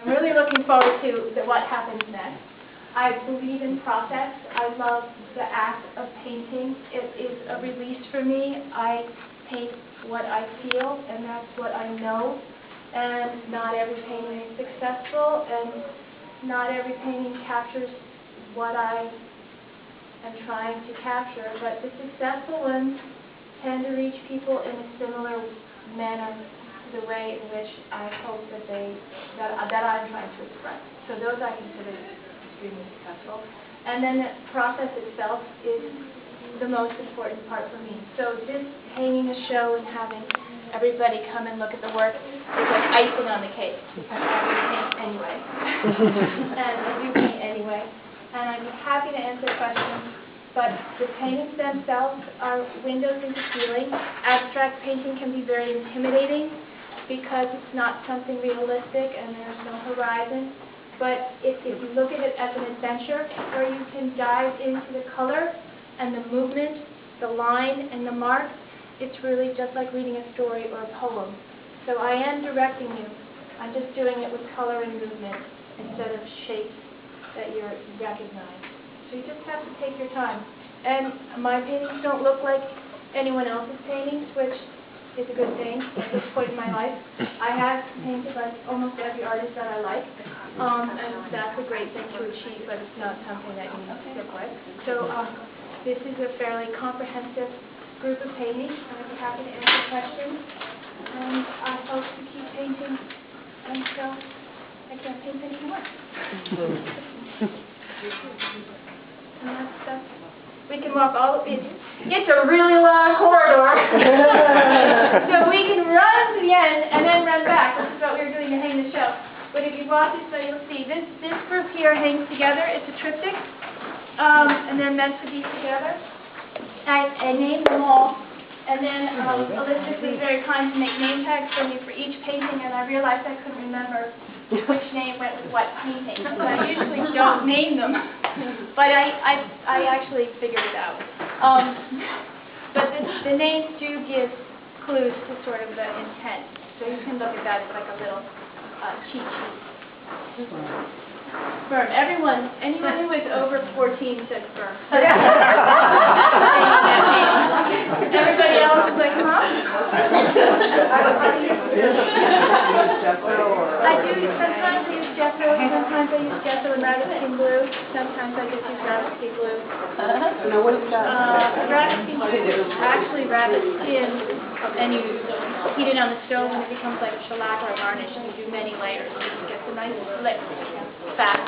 I'm really looking forward to what happens next. I believe in process. I love the act of painting. It is a release for me. I paint what I feel, and that's what I know. And not every painting is successful, and not every painting captures what I am trying to capture. But the successful ones tend to reach people in a similar manner to the way in which I hope that I'm trying to express. So those I consider extremely successful. And then the process itself is the most important part for me. So just hanging a show and having everybody come and look at the work is like icing on the cake. I would paint anyway. And I do paint anyway. And I'd be happy to answer questions. But the paintings themselves are windows into feeling. Abstract painting can be very intimidating because it's not something realistic and there's no horizon. But if you look at it as an adventure where you can dive into the color and the movement, the line and the mark, it's really just like reading a story or a poem. So I am directing you. I'm just doing it with color and movement instead of shapes that you recognize. So you just have to take your time. And my paintings don't look like anyone else's paintings, which is a good thing at this point in my life. I have painted like almost every artist that I like, and that's a great thing to achieve, but it's not something that you need to stick with. So this is a fairly comprehensive group of paintings, and I'd be happy to answer questions. And I hope to keep painting until I can't paint anymore. And that's we can walk all the way. It's a really long corridor. So we can run to the end and then run back. This is what we were doing to hang the show. But if you walk this way, you'll see this group here hangs together. It's a triptych, and they're meant to be together. I named them all, and then Elizabeth was very kind to make name tags for me for each painting, and I realized I couldn't remember which name went with what painting. So I usually don't name them, but I actually figured it out. But the names do give clues to sort of the intent. So you can look at that as like a little cheat sheet. Sperm. Anyone who is over 14 said sperm. Everybody else is like, huh? I do. Sometimes I use gesso. Sometimes I use gesso and rabbit skin glue. Sometimes I just use rabbit skin glue. Rabbit skin glue. Actually, rabbit skin, and you heat it on the stove, and it becomes like shellac or a varnish, and you do many layers. It gets a nice slick, fat.